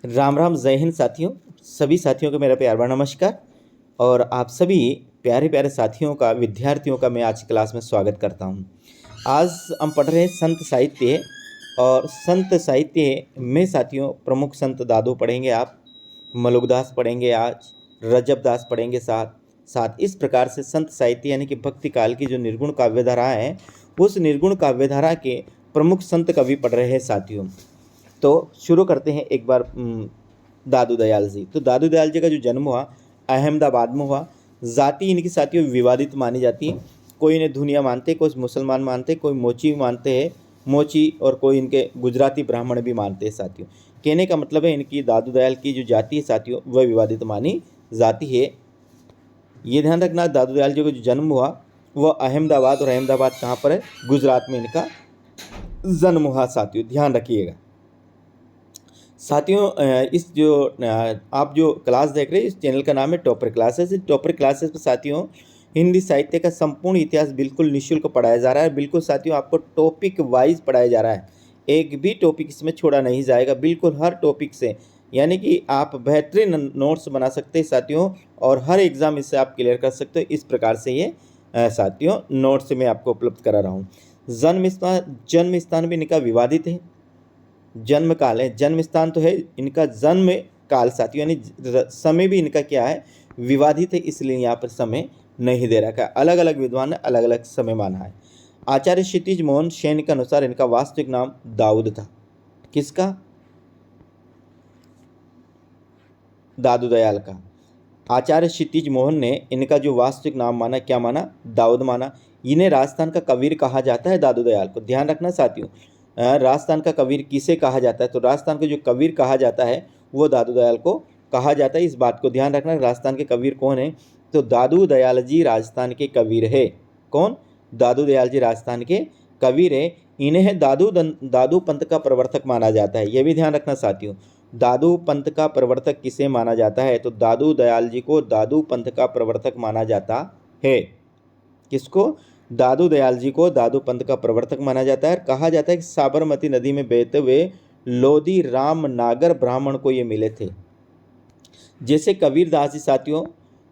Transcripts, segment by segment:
राम राम, जय हिंद साथियों। सभी साथियों को मेरा प्यार भरा नमस्कार। और आप सभी प्यारे प्यारे साथियों का, विद्यार्थियों का मैं आज की क्लास में स्वागत करता हूं। आज हम पढ़ रहे हैं संत साहित्य, और संत साहित्य में साथियों प्रमुख संत दादू पढ़ेंगे, आप मलुकदास पढ़ेंगे, आज रजबदास पढ़ेंगे साथ साथ। इस प्रकार से संत साहित्य यानी कि भक्ति काल की जो निर्गुण काव्यधारा है, उस निर्गुण काव्यधारा के प्रमुख संत कवि पढ़ रहे हैं साथियों। तो शुरू करते हैं एक बार दादू दयाल जी। तो दादू दयाल जी का जो जन्म हुआ अहमदाबाद में हुआ। जाति इनकी साथियों विवादित मानी जाती है। कोई इन्हें धुनिया मानते, कोई मुसलमान मानते, कोई मोची मानते हैं, मोची, और कोई इनके गुजराती ब्राह्मण भी मानते हैं साथियों। कहने का मतलब है इनकी दादू दयाल की जो जाति है साथियों वह विवादित मानी जाती है। ये ध्यान रखना, दादू दयाल जी का जो जन्म हुआ वह अहमदाबाद, और अहमदाबाद कहाँ पर है? गुजरात में इनका जन्म हुआ साथियों, ध्यान रखिएगा साथियों। इस जो आप जो क्लास देख रहे हैं, इस चैनल का नाम है टॉपर क्लासेस। इस टॉपर क्लासेस में साथियों हिंदी साहित्य का संपूर्ण इतिहास बिल्कुल निःशुल्क पढ़ाया जा रहा है। बिल्कुल साथियों आपको टॉपिक वाइज पढ़ाया जा रहा है, एक भी टॉपिक इसमें छोड़ा नहीं जाएगा, बिल्कुल हर टॉपिक से। यानी कि आप बेहतरीन नोट्स बना सकते हैं साथियों, और हर एग्ज़ाम इससे आप क्लियर कर सकते हो। इस प्रकार से ये साथियों नोट्स मैं आपको उपलब्ध करा रहा हूँ। जन्म स्थान भी इनका विवादित है। जन्म काल है, जन्म स्थान तो है, इनका जन्म काल साथियों यानी समय भी इनका क्या है? विवादित है, इसलिए यहाँ पर समय नहीं दे रखा है। अलग अलग विद्वान ने अलग अलग समय माना है। आचार्य क्षितिज मोहन सेन के अनुसार इनका वास्तविक नाम दाऊद था। किसका? दादू दयाल का। आचार्य क्षितिज मोहन ने इनका जो वास्तविक नाम माना, क्या माना? दाऊद माना। इन्हें राजस्थान का कबीर कहा जाता है, दादू दयाल को। ध्यान रखना साथियों, राजस्थान का कबीर किसे कहा जाता है? तो राजस्थान का जो कबीर कहा जाता है वो दादू दयाल को कहा जाता है। इस बात को ध्यान रखना। राजस्थान के कबीर कौन है? तो दादू दयाल जी राजस्थान के कबीर है। कौन? दादू दयाल जी राजस्थान के कबीर है। इन्हें दादू पंथ का प्रवर्तक माना जाता है, यह भी ध्यान रखना साथियों। दादू पंथ का प्रवर्तक किसे माना जाता है? तो दादू दयाल जी को दादू पंथ का प्रवर्तक माना जाता है। किसको? दादू दयाल जी को दादू पंथ का प्रवर्तक माना जाता है। कहा जाता है कि साबरमती नदी में बहते हुए लोधी राम नागर ब्राह्मण को ये मिले थे। जैसे कबीरदास जी साथियों,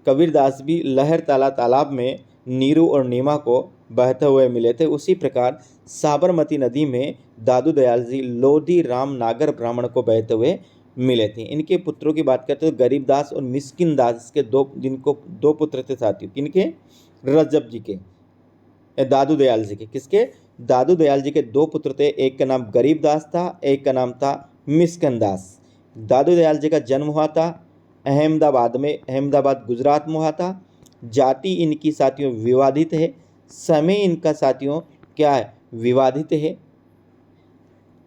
कबीरदास भी लहर ताला तालाब में नीरू और नीमा को बहते हुए मिले थे, उसी प्रकार साबरमती नदी में दादू दयाल जी लोधी राम नागर ब्राह्मण को बहते हुए मिले थे। इनके पुत्रों की बात करते तो गरीबदास और मिस्किन दास के जिनको दो पुत्र थे साथियों। किनके? रजब जी के, दादू दयाल जी के। किसके? दादू दयाल जी के दो पुत्र थे, एक का नाम गरीबदास था, एक का नाम था मिस्किन दास। दादू दयाल जी का जन्म हुआ था अहमदाबाद में, अहमदाबाद गुजरात में हुआ था। जाति इनकी साथियों विवादित है। समय इनका साथियों क्या है? विवादित है।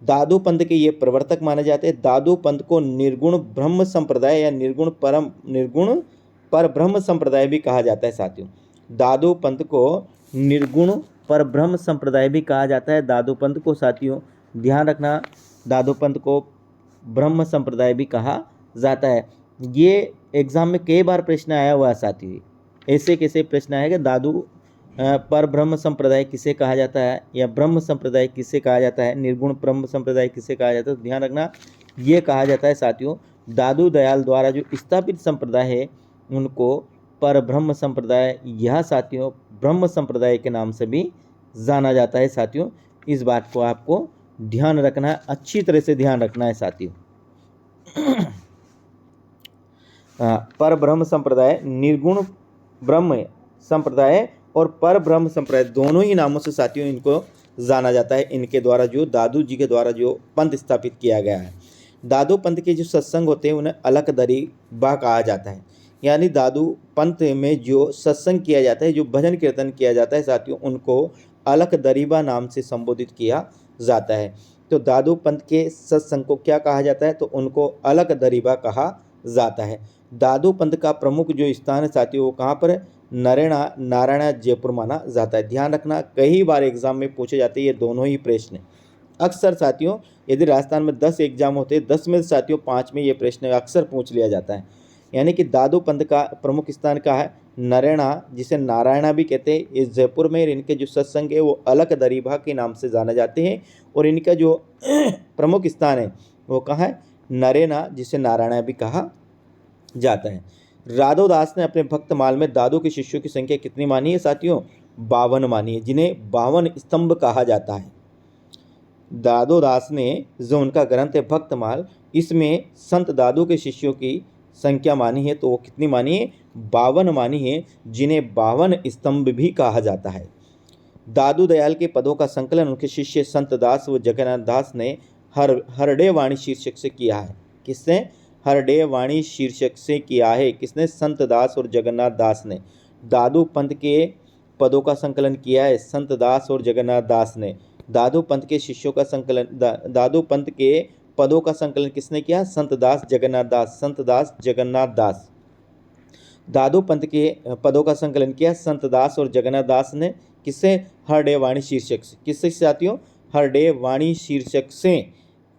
दादू पंथ के ये प्रवर्तक माने जाते हैं। दादू पंथ को निर्गुण ब्रह्म संप्रदाय या निर्गुण पर ब्रह्म संप्रदाय भी कहा जाता है साथियों। दादू पंथ को निर्गुण पर ब्रह्म संप्रदाय भी कहा जाता है। दादू पंथ को साथियों ध्यान रखना, दादू पंथ को ब्रह्म संप्रदाय भी कहा जाता है। ये एग्जाम में कई बार प्रश्न आया हुआ है साथियों। ऐसे कैसे प्रश्न आएगा? दादू पर ब्रह्म संप्रदाय किसे कहा जाता है, या ब्रह्म संप्रदाय किसे कहा जाता है, निर्गुण ब्रह्म संप्रदाय किसे कहा जाता है? तो ध्यान रखना, ये कहा जाता है साथियों दादू दयाल द्वारा जो स्थापित संप्रदाय है उनको पर ब्रह्म संप्रदाय, यह साथियों ब्रह्म संप्रदाय के नाम से भी जाना जाता है साथियों। इस बात को आपको ध्यान रखना है, अच्छी तरह से ध्यान रखना है साथियों। पर ब्रह्म संप्रदाय, निर्गुण ब्रह्म संप्रदाय और पर ब्रह्म संप्रदाय दोनों ही नामों से साथियों इनको जाना जाता है। इनके द्वारा जो दादू जी के द्वारा जो पंथ स्थापित किया गया है। दादू पंथ के जो सत्संग होते हैं उन्हें अलख दरीबा कहा जाता है। यानी दादू पंथ में जो सत्संग किया जाता है, जो भजन कीर्तन किया जाता है साथियों, उनको अलख दरीबा नाम से संबोधित किया जाता है। तो दादू पंथ के सत्संग को क्या कहा जाता है? तो उनको अलख दरीबा कहा जाता है। दादू पंथ का प्रमुख जो स्थान है साथियों वो कहाँ पर है? नारायणा जयपुर माना जाता है। ध्यान रखना, कई बार एग्जाम में पूछे जाते हैं ये दोनों ही प्रश्न। अक्सर साथियों यदि राजस्थान में 10 एग्जाम होते हैं, 10 में साथियों 5 में ये प्रश्न अक्सर पूछ लिया जाता है। यानी कि दादू पंथ का प्रमुख स्थान का है नरेणा, जिसे नारायणा भी कहते हैं। इस जयपुर में इनके जो सत्संग है वो अलख दरीबा के नाम से जाने जाते हैं, और इनका जो प्रमुख स्थान है वो कहाँ है? नरेना जिसे नारायणा भी कहा जाता है। राधो दास ने अपने भक्तमाल में दादू के शिष्यों की संख्या कितनी मानी है साथियों? 52 मानी है, जिन्हें 52 स्तंभ कहा जाता है। दादो दास ने जो उनका ग्रंथ है भक्तमाल, इसमें संत दादू के शिष्यों की संख्या मानी है, तो वो कितनी मानी है? 52 मानी है, जिन्हें 52 स्तंभ भी कहा जाता है। दादू दयाल के पदों का संकलन उनके शिष्य संत दास व जगन्नाथ दास ने हरडे वाणी शीर्षक से किया है। किसने? हरडे वाणी शीर्षक से किया है। किसने? संत दास और जगन्नाथ दास ने। दादू पंथ के पदों का संकलन किया है संत दास और जगन्नाथ दास ने। दादू पंथ के शिष्यों का संकलन दादू पंथ के पदों का संकलन किसने किया? संत दास जगन्नाथ दास। संत दास जगन्नाथ दास। दादू पंथ के पदों का संकलन किया संत दास और जगन्नाथ दास ने। किससे? हरडे वाणी शीर्षक से। किससे साथियों? हरडे वाणी शीर्षक से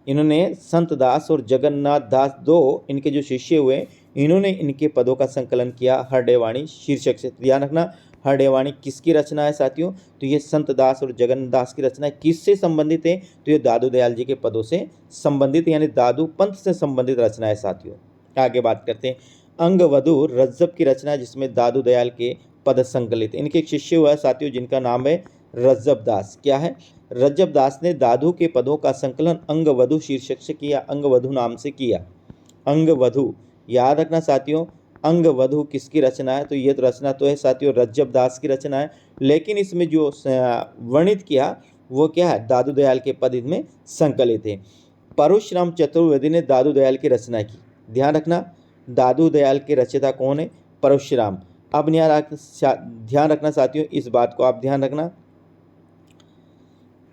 इन्होंने संत दास और जगन्नाथ दास, दो इनके जो शिष्य हुए, इन्होंने इनके पदों का संकलन किया हरडे वाणी शीर्षक से। ध्यान रखना, हरडे वाणी किसकी रचना है साथियों? तो ये संत दास और जगन्नाथ दास की रचना है। किससे संबंधित है? तो ये दादू दयाल जी के पदों से संबंधित, यानी दादू पंथ से संबंधित रचना है साथियों। आगे बात करते हैं। अंगवधु रज्जब की रचना है, जिसमें दादू दयाल के पद संकलित। इनके एक शिष्य हुआ है साथियों, जिनका नाम है रज्जब दास। क्या है? रज्जब दास ने दादू के पदों का संकलन अंगवधु शीर्षक से किया, अंगवधु नाम से किया। अंगवधु याद रखना साथियों, अंगवधु किसकी रचना है? तो ये तो रचना तो है साथियों रज्जब दास की रचना है, लेकिन इसमें जो वर्णित किया वो क्या है? दादू दयाल के पद इसमें संकलित है। परशुराम चतुर्वेदी ने दादू दयाल की रचना की। ध्यान रखना, दादू दयाल के रचयिता कौन है? परशुराम। अब ध्यान रखना साथियों, इस बात को आप ध्यान रखना।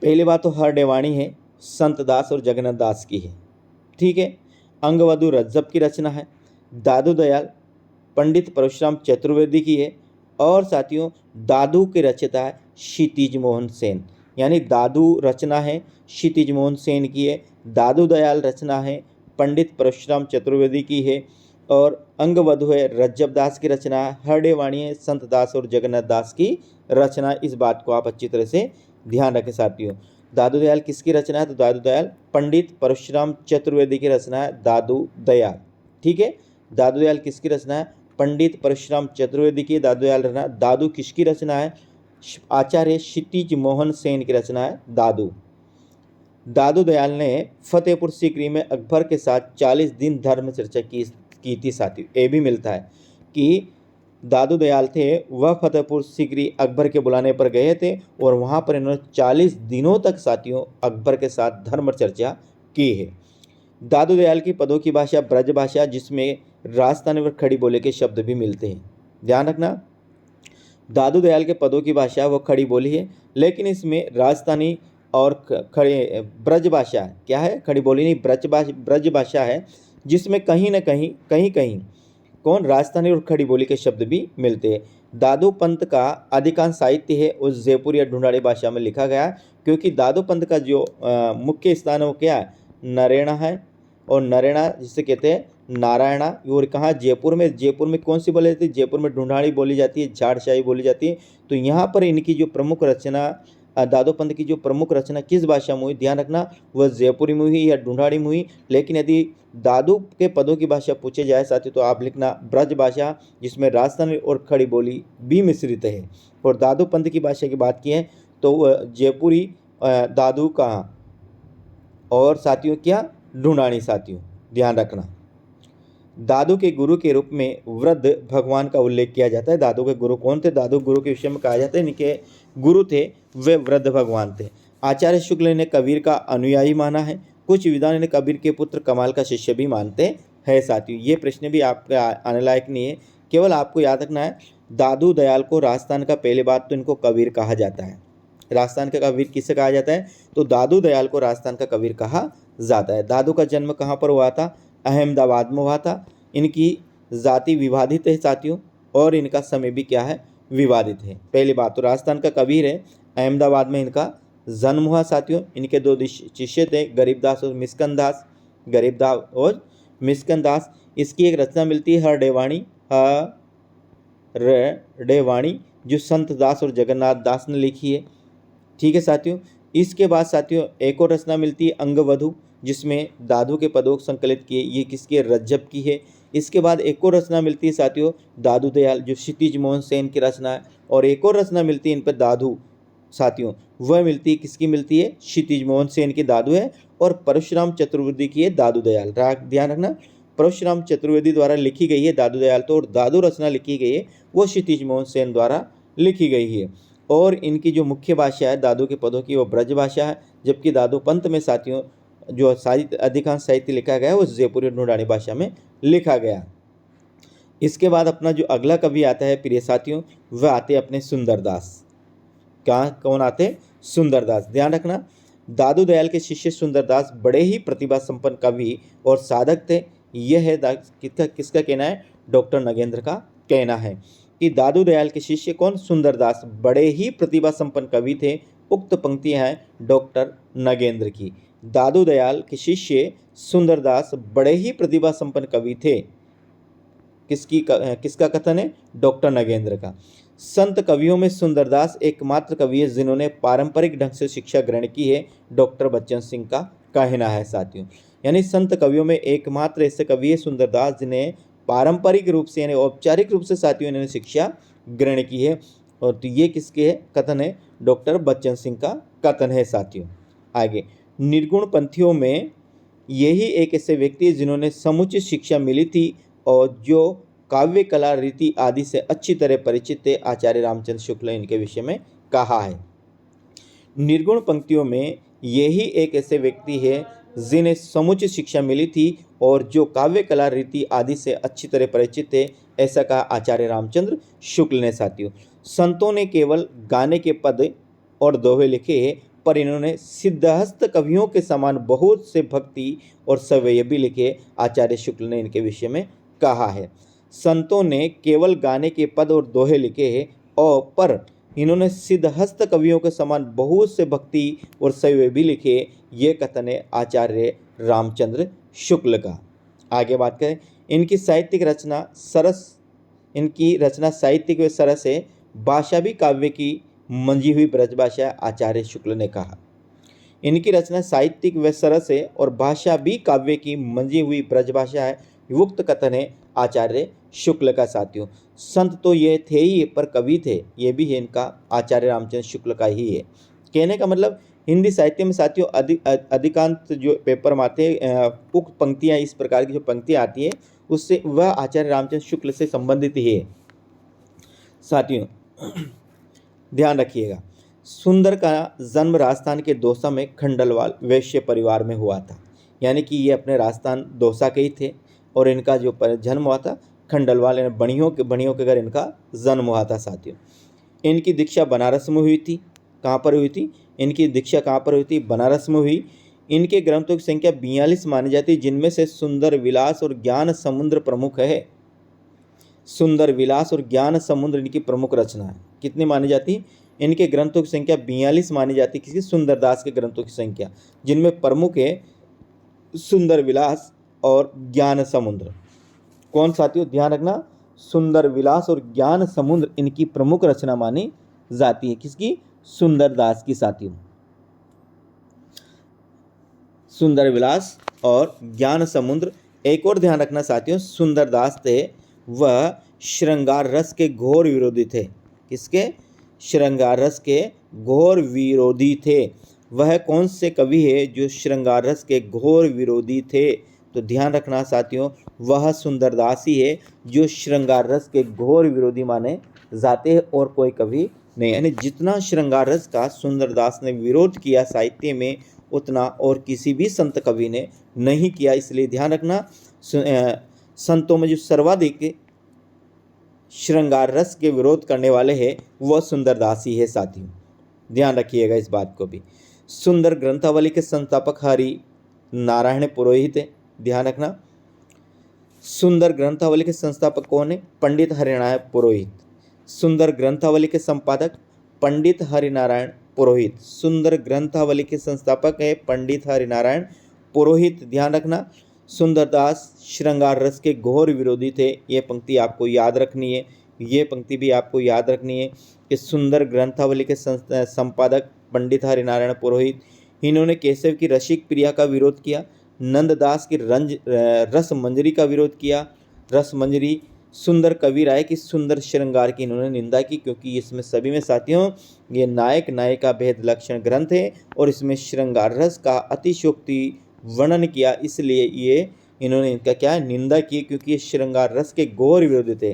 पहली बात तो हरडे वाणी है, संत दास और जगन्नाथ दास की है, ठीक है। अंगवधु रज्जब की रचना है। दादू दयाल पंडित परशुराम चतुर्वेदी की है। और साथियों दादू के रचयिता है क्षितिज मोहन सेन, यानी दादू रचना है क्षितिज मोहन सेन की है। दादू दयाल रचना है पंडित परशुराम चतुर्वेदी की है। और अंगवधु है रज्जब दास की रचना है। हरडे वाणी है संत दास और जगन्नाथ दास की रचना। इस बात को आप अच्छी तरह से ध्यान रखें साथियों। दादू दयाल किसकी रचना है? तो दादू दयाल पंडित परशुराम चतुर्वेदी की रचना है दादू दयाल, ठीक है। दादू दयाल किसकी रचना है? पंडित परशुराम चतुर्वेदी की दादू दयाल रचना। दादू किसकी रचना है? आचार्य क्षितिज मोहन सेन की रचना है दादू। दादू दयाल ने फतेहपुर सीकरी में अकबर के साथ 40 दिन धर्म चर्चा की थी साथियों। ये भी मिलता है कि दादू दयाल थे वह फतेहपुर सीकरी अकबर के बुलाने पर गए थे और वहाँ पर इन्होंने 40 दिनों तक साथियों अकबर के साथ धर्म चर्चा की है। दादू दयाल की पदों की भाषा ब्रज भाषा, जिसमें राजस्थानी और खड़ी बोली के शब्द भी मिलते हैं। ध्यान रखना, दादू दयाल के पदों की भाषा वो खड़ी बोली है, लेकिन इसमें राजस्थानी और खड़े ब्रज भाषा है। क्या है? खड़ी बोली नहीं, ब्रज भाषा है, जिसमें कहीं ना कहीं कौन? राजस्थानी और खड़ी बोली के शब्द भी मिलते हैं। दादू पंथ का अधिकांश साहित्य है उस जयपुर या ढूंढाड़ी भाषा में लिखा गया, क्योंकि दादू पंथ का जो मुख्य स्थान है वो क्या है? नरेना है। और नरेना जिसे कहते हैं नारायणा, और कहाँ? जयपुर में। जयपुर में कौन सी बोली जाती है? जयपुर में ढूंढाड़ी बोली जाती है, झाड़शाही बोली जाती है। तो यहाँ पर इनकी जो प्रमुख रचना, दादू पंथ की जो प्रमुख रचना किस भाषा में हुई? ध्यान रखना, वह जयपुरी में हुई या ढूंढाड़ी में हुई। लेकिन यदि दादू के पदों की भाषा पूछे जाए साथियों, तो आप लिखना ब्रज भाषा, जिसमें राजस्थानी और खड़ी बोली भी मिश्रित है। और दादू पंथ की भाषा की बात की है तो वह जयपुरी दादू कहाँ, और साथियों क्या? ढूंढाड़ी साथियों, ध्यान रखना। दादू के गुरु के रूप में वृद्ध भगवान का उल्लेख किया जाता है। दादू के गुरु कौन थे? दादू गुरु के विषय में कहा जाता है इनके गुरु थे वे वृद्ध भगवान थे। आचार्य शुक्ल ने कबीर का अनुयायी माना है। कुछ विद्वान ने कबीर के पुत्र कमाल का शिष्य भी मानते हैं साथियों। ये प्रश्न भी आपका आने लायक नहीं है, केवल आपको याद रखना है दादू दयाल को राजस्थान का पहले बात तो इनको कबीर कहा जाता है। राजस्थान का कबीर किससे कहा जाता है? तो दादू दयाल को राजस्थान का कबीर कहा जाता है। दादू का जन्म कहाँ पर हुआ था? अहमदाबाद में हुआ था। इनकी जाति विवादित है साथियों, और इनका समय भी क्या है? विवादित है। पहली बात तो राजस्थान का कबीर है, अहमदाबाद में इनका जन्म हुआ साथियों। इनके दो शिष्य थे, गरीबदास और मिस्कन दास। गरीबदास और मिस्कन दास। इसकी एक रचना मिलती है हरडेवाणी, हरडेवाणी, जो संत दास और जगन्नाथ दास ने लिखी है, ठीक है साथियों। इसके बाद साथियों एक और रचना मिलती है अंगवधु, जिसमें दादू के पदों को संकलित किए, ये किसके, रज्जब की है। इसके बाद एक और रचना मिलती है साथियों दादू दयाल, जो क्षितिज मोहन सेन की रचना है, और एक और रचना मिलती है इन पर दादू साथियों, वह मिलती है किसकी मिलती है, क्षितिज मोहन सेन की दादू है, और परशुराम चतुर्वेदी की है दादू दयाल। ध्यान रखना, परशुराम चतुर्वेदी द्वारा लिखी गई है दादू दयाल तो, और दादू रचना लिखी गई है वो क्षितिज मोहन सेन द्वारा लिखी गई है। और इनकी जो मुख्य भाषा है दादू के पदों की वो ब्रज भाषा है, जबकि दादू पंथ में साथियों जो साहित्य अधिकांश साहित्य लिखा गया है वो जयपुरी ढूंढानी भाषा में लिखा गया। इसके बाद अपना जो अगला कवि आता है प्रिय साथियों, वह आते अपने सुंदरदास। क्या, कौन आते, सुंदरदास। ध्यान रखना, दादू दयाल के शिष्य सुंदरदास बड़े ही प्रतिभा संपन्न कवि और साधक थे। यह है किसका कहना है, डॉक्टर नगेंद्र का कहना है कि दादू दयाल के शिष्य कौन, सुंदरदास बड़े ही प्रतिभा संपन्न कवि थे। उक्त पंक्तियां हैं डॉक्टर नगेंद्र की। दादू दयाल के शिष्य सुंदरदास बड़े ही प्रतिभा संपन्न कवि थे। किसका कथन है, डॉक्टर नगेंद्र का। संत कवियों में सुंदरदास एकमात्र कवि है जिन्होंने पारंपरिक ढंग से शिक्षा ग्रहण की है, डॉक्टर बच्चन सिंह का कहना है साथियों। यानी संत कवियों में एकमात्र ऐसे कवि है सुंदरदास जिन्हें पारंपरिक रूप से यानी औपचारिक रूप से साथियों इन्होंने शिक्षा ग्रहण की है। और तो ये किसके है कथन है, डॉक्टर बच्चन सिंह का कथन है साथियों। आगे, निर्गुण पंथियों में यही एक ऐसे व्यक्ति है जिन्होंने समुचित शिक्षा मिली थी और जो काव्य कला रीति आदि से अच्छी तरह परिचित थे, आचार्य रामचंद्र शुक्ल ने इनके विषय में कहा है। निर्गुण पंक्तियों में यही एक ऐसे व्यक्ति है जिन्हें समुचित शिक्षा मिली थी और जो काव्य कला रीति आदि से अच्छी तरह परिचित थे, ऐसा कहा आचार्य रामचंद्र शुक्ल ने साथियों। संतों ने केवल गाने के पद और दोहे लिखे हैं, पर इन्होंने सिद्धहस्त कवियों के समान बहुत से भक्ति और सवैये भी लिखे, आचार्य शुक्ल ने इनके विषय में कहा है। संतों ने केवल गाने के पद और दोहे लिखे हैं और पर इन्होंने सिद्धहस्त कवियों के समान बहुत से भक्ति और सवैये भी लिखे, ये कथन है आचार्य रामचंद्र शुक्ल का। आगे बात करें, इनकी साहित्यिक रचना सरस, इनकी रचना साहित्यिक व सरस है, भाषा भी काव्य की मंजी हुई ब्रजभाषा, आचार्य शुक्ल ने कहा। इनकी रचना साहित्यिक व सरस है और भाषा भी काव्य की मंजी हुई ब्रजभाषा है, युक्त कथन है आचार्य शुक्ल का साथियों। संत तो ये थे ही पर कवि थे, ये भी है इनका आचार्य रामचंद्र शुक्ल का ही है। कहने का मतलब हिंदी साहित्य में साथियों अधिकांश जो पेपर में आते हैं उक्त पंक्तियाँ, इस प्रकार की जो पंक्तियाँ आती है उससे वह आचार्य रामचंद्र शुक्ल से संबंधित ही है साथियों। ध्यान रखिएगा, सुंदर का जन्म राजस्थान के दौसा में खंडलवाल वैश्य परिवार में हुआ था। यानी कि ये अपने राजस्थान दौसा के ही थे और इनका जो जन्म हुआ था खंडलवाल यानी बणियों के घर इनका जन्म हुआ था साथियों। इनकी दीक्षा बनारस में हुई थी। कहाँ पर हुई थी, इनकी दीक्षा कहाँ पर हुई थी, बनारस में हुई। इनके ग्रंथों की संख्या 42 मानी जाती है, जिनमें से सुंदर विलास और ज्ञान समुद्र प्रमुख है। सुंदर विलास और ज्ञान समुद्र इनकी प्रमुख रचना है। कितनी मानी जाती है, इनके ग्रंथों की संख्या 42 मानी जाती है, किसी सुंदरदास के ग्रंथों की संख्या, जिनमें प्रमुख है सुंदर विलास और ज्ञान समुद्र। कौन साथियों, ध्यान रखना, सुंदर विलास और ज्ञान समुद्र इनकी प्रमुख रचना मानी जाती है, किसकी, सुंदरदास की साथियों। सुंदर विलास और ज्ञान समुद्र। एक और ध्यान रखना साथियों, सुंदरदास थे वह श्रृंगार रस के घोर विरोधी थे। किसके, श्रृंगार रस के घोर विरोधी थे। वह कौन से कवि है जो श्रृंगार रस के घोर विरोधी थे, तो ध्यान रखना साथियों, वह सुंदरदास ही है जो श्रृंगार रस के घोर विरोधी माने जाते हैं और कोई कवि नहीं। यानी जितना श्रृंगार रस का सुंदरदास ने विरोध किया साहित्य में, उतना और किसी भी संत कवि ने नहीं किया। इसलिए ध्यान रखना, संतों में जो सर्वाधिक श्रृंगार रस के विरोध करने वाले हैं वह सुंदरदास ही है साथियों। ध्यान रखिएगा इस बात को भी। सुंदर ग्रंथावली के संस्थापक हरि नारायण पुरोहित है। ध्यान रखना, सुंदर ग्रंथावली के संस्थापक कौन है, पंडित हरिनारायण पुरोहित। सुंदर ग्रंथावली के संपादक पंडित हरिनारायण पुरोहित। सुंदर ग्रंथावली के संस्थापक है पंडित हरिनारायण पुरोहित। ध्यान रखना, सुंदरदास श्रृंगार रस के घोर विरोधी थे। ये पंक्ति आपको याद रखनी है, ये पंक्ति भी आपको याद रखनी है कि सुंदर ग्रंथावली के संपादक पंडित हरिनारायण पुरोहित, इन्होंने केशव की रसिक प्रिया का विरोध किया, नंददास की रस मंजरी का विरोध किया, रस मंजरी, सुंदर कवि राय की सुंदर श्रृंगार की इन्होंने निंदा की, क्योंकि इसमें सभी में साथियों ये नायक नायिका भेद लक्षण ग्रंथ है और इसमें श्रृंगार रस का अतिशयोक्ति वर्णन किया, इसलिए ये इन्होंने इनका क्या निंदा की, क्योंकि ये श्रृंगार रस के घोर विरोधी थे।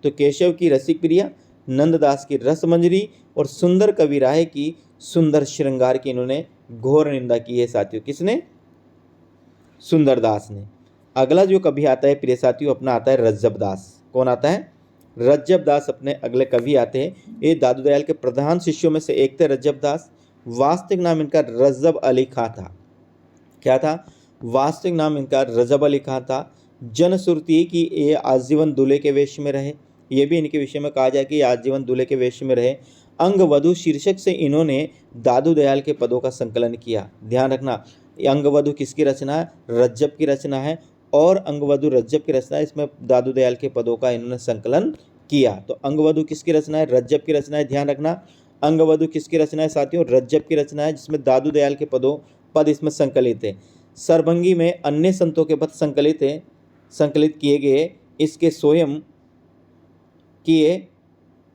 तो केशव की रसिक प्रिया, नंददास की रस मंजरी और सुंदर कवि राय की सुंदर श्रृंगार की इन्होंने घोर निंदा की है साथियों। किसने? सुंदरदास ने। अगला जो कवि आता है प्रिय साथियों अपना आता है रज्जब दास। कौन आता है? रज्जब दास अपने अगले कवि आते हैं। ये दादू दयाल के प्रधान शिष्यों में से एक थे रज्जब दास। वास्तविक नाम इनका रज्जब अली खां था। क्या था? वास्तविक नाम इनका रज्जब अली खां था। जनश्रुति की ये आजीवन दूल्हे के वेश में रहे। ये भी इनके विषय में कहा जाए कि आजीवन दूल्हे के वेश में रहे। अंग वधु शीर्षक से इन्होंने दादू दयाल के पदों का संकलन किया। ध्यान रखना, अंग वधु किसकी रचना है? रज्जब की रचना है। और अंगवधु रज्जब की रचना है, इसमें दादू दयाल के पदों का इन्होंने संकलन किया। तो अंगवधु किसकी रचना है? रज्जब की रचना है। ध्यान रखना, अंगवधु किसकी रचना है साथियों? रज्जब की रचना है, जिसमें दादू दयाल के पद इसमें संकलित है। सरभंगी में अन्य संतों के पद संकलित किए गए।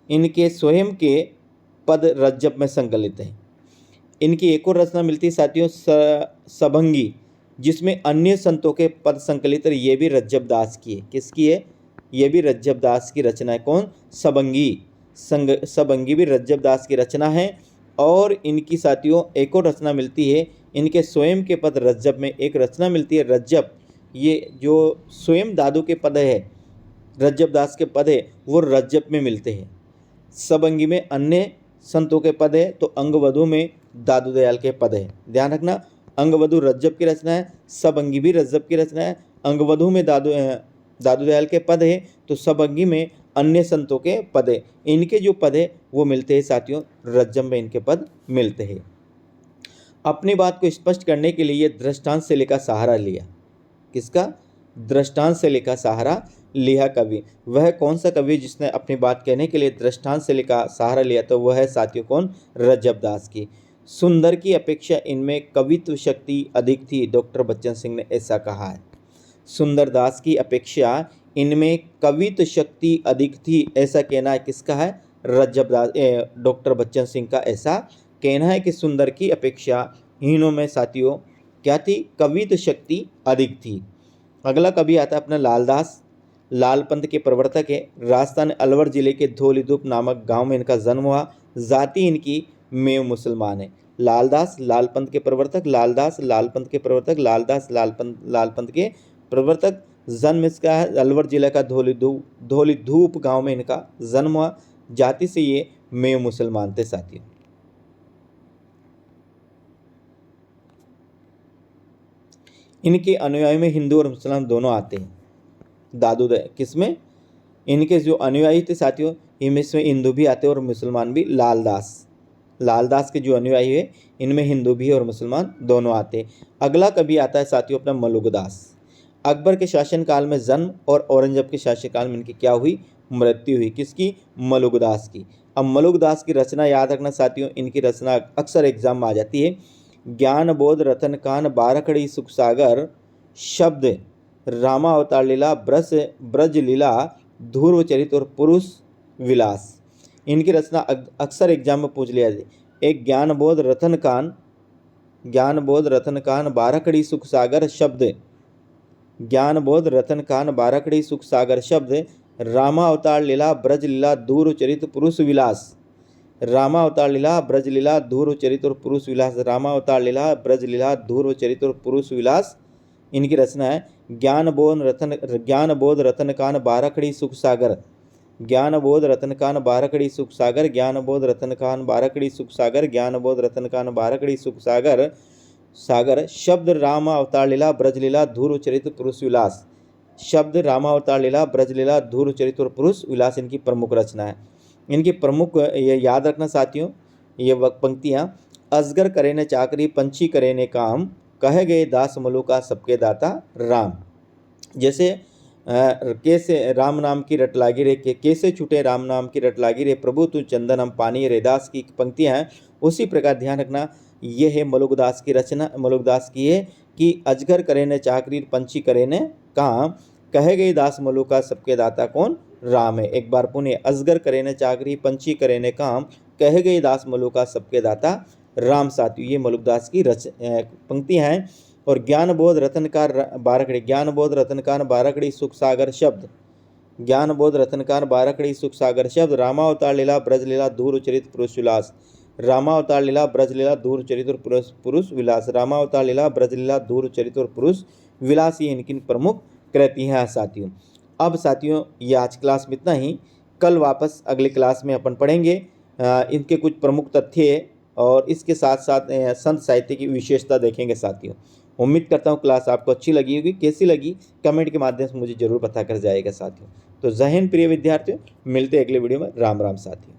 इनके स्वयं के पद रज्जब में संकलित हैं। इनकी एक और रचना मिलती है साथियों सबंगी, जिसमें अन्य संतों के पद संकलित है। ये भी रज्जब दास की है। किसकी है? ये भी रज्जब दास की रचना है। कौन? सबंगी। सबंगी भी रज्जब दास की रचना है। और इनकी साथियों एक और रचना मिलती है, इनके स्वयं के पद रज्जब में एक रचना मिलती है रज्जब। ये जो स्वयं दादू के पद है, रज्जब दास के पद है, वो रज्जब में मिलते हैं। सबंगी में अन्य संतों के पद है, तो अंगवधु में दादू दयाल के पद है। ध्यान रखना, अंगवधु रज्जब की रचना है, सबंगी भी रज्जब की रचना है। अंगवधु में दादू दयाल के पद है, तो सबंगी में अन्य संतों के पद है। इनके जो पद है वो मिलते हैं साथियों रज्जब में, इनके पद मिलते हैं। अपनी बात को स्पष्ट करने के लिए दृष्टांत से लेकर सहारा लिया। किसका? दृष्टांत से लेकर सहारा लिया कवि। वह कौन सा कवि जिसने अपनी बात कहने के लिए दृष्टांत से लेकर सहारा लिया? तो वह है साथियों कौन? रज्जब दास की। सुंदर की अपेक्षा इनमें कवित्व शक्ति अधिक थी, डॉक्टर बच्चन सिंह ने ऐसा कहा है। सुंदरदास की अपेक्षा इनमें कवित्व शक्ति अधिक थी, ऐसा कहना है किसका है? रज्जब दास, डॉक्टर बच्चन सिंह का ऐसा कहना है कि सुंदर की अपेक्षा इन्हों में साथियों क्या थी? कवित्व शक्ति अधिक थी। अगला कवि आता है अपना लालदास। लाल पंथ के प्रवर्तक है। राजस्थान अलवर जिले के धौलीधूप नामक गांव में इनका जन्म हुआ। जाति इनकी मेव मुसलमान है। लालदास लाल पंथ के प्रवर्तक, लालदास लाल पंथ के प्रवर्तक, लालदास लाल पंथ के प्रवर्तक। जन्म इसका है अलवर जिले का धौलीधूप गांव में इनका जन्म हुआ। जाति से ये मेव मुसलमान थे साथियों। इनके अनुयायी में हिंदू और मुसलमान दोनों आते हैं। किसमें? इनके जो अनुयायी थे साथियों, इनमें हिंदू भी आते हैं और मुसलमान भी। लालदास के जो अनुयायी है इनमें हिंदू भी और मुसलमान दोनों आते हैं। अगला कवि आता है साथियों अपना मलुकदास। अकबर के शासनकाल में जन्म और औरंगजेब के शासनकाल में इनकी क्या हुई? मृत्यु हुई। किसकी? मलुकदास की। अब मलुकदास की रचना याद रखना साथियों, इनकी रचना अक्सर एग्जाम में आ जाती है। ज्ञान बोध रतन कान बारकड़ी सुख सागर शब्द रामा अवतार लीला ब्रज लीला ध्रुव चरित और पुरुष विलास। इनकी रचना अक्सर एग्जाम में पूछ लिया जाए। एक ज्ञान बोध रतन कान बारकड़ी सुख सागर शब्द, ज्ञान बोध रतन कान बारकड़ी सुख सागर शब्द रामा अवतार लीला ब्रज लीला ध्रुव चरित पुरुष विलास। रामा अवतार लीला ब्रज लीला ध्रुव चरित और पुरुष विलास। रामा अवतार लीला ब्रज लीला ध्रुव चरित और पुरुष विलास इनकी रचना है। ज्ञान बोध रतन कान बारकड़ी सुख सागर, ज्ञान बोध रतन कान बारकड़ी सुख सागर, ज्ञान बोध रतन कान बारकड़ी सुख सागर, ज्ञान बोध रतन कान बारकड़ी सुख सागर शब्द रामा अवतार लीला ब्रज लीला ध्रुव चरित पुरुष विलास। शब्द रामा अवतार लीला ब्रज लीला ध्रुव चरित और पुरुष विलास इनकी प्रमुख रचना है। इनकी प्रमुख ये याद रखना साथियों, ये पंक्तियाँ। अजगर करे ने चाकरी पंछी करे ने काम, कहे गए दास मलुका सबके दाता राम। जैसे कैसे राम नाम की रट लागी रे, कैसे छूटे राम नाम की रट लागी रे, प्रभु तू चंदन हम पानी रे दास की पंक्तियाँ हैं। उसी प्रकार ध्यान रखना, ये है मलुकदास की रचना। मलुकदास की है कि अजगर करे ने चाकरी पंछी करे ने काम, कहे गई दास मलुका सबके दाता कौन राम है। एक बार पुनः, अजगर करे ने चाकरी पंछी करे ने काम, कहे गई दास मलुका सबके दाता राम। साथियों, ये मलुकदास की पंक्तियां हैं। और ज्ञानबोध रतनकार बारकड़ी, ज्ञानबोध रतनकार बारकड़ी सुख सागर शब्द, ज्ञानबोध रतनकार बारकड़ी सुख सागर शब्द, रामावतार लीला ब्रज लीला धूर चरित पुरुष विलास, रामावतार लीला ब्रज लीला धूर चरित और पुरुष विलास, रामावतार लीला ब्रज लीला धूर चरित और पुरुष विलास, ये इनकी प्रमुख कृतियां हैं साथियों। अब साथियों, ये आज क्लास में इतना ही। कल वापस अगले क्लास में अपन पढ़ेंगे इनके कुछ प्रमुख तथ्य और इसके साथ साथ संत साहित्य की विशेषता देखेंगे साथियों। उम्मीद करता हूँ क्लास आपको अच्छी लगी होगी। कैसी लगी कमेंट के माध्यम से मुझे जरूर पता कर जाएगा साथियों। तो जय हिंद प्रिय विद्यार्थियों, मिलते हैं अगले वीडियो में। राम राम साथियों।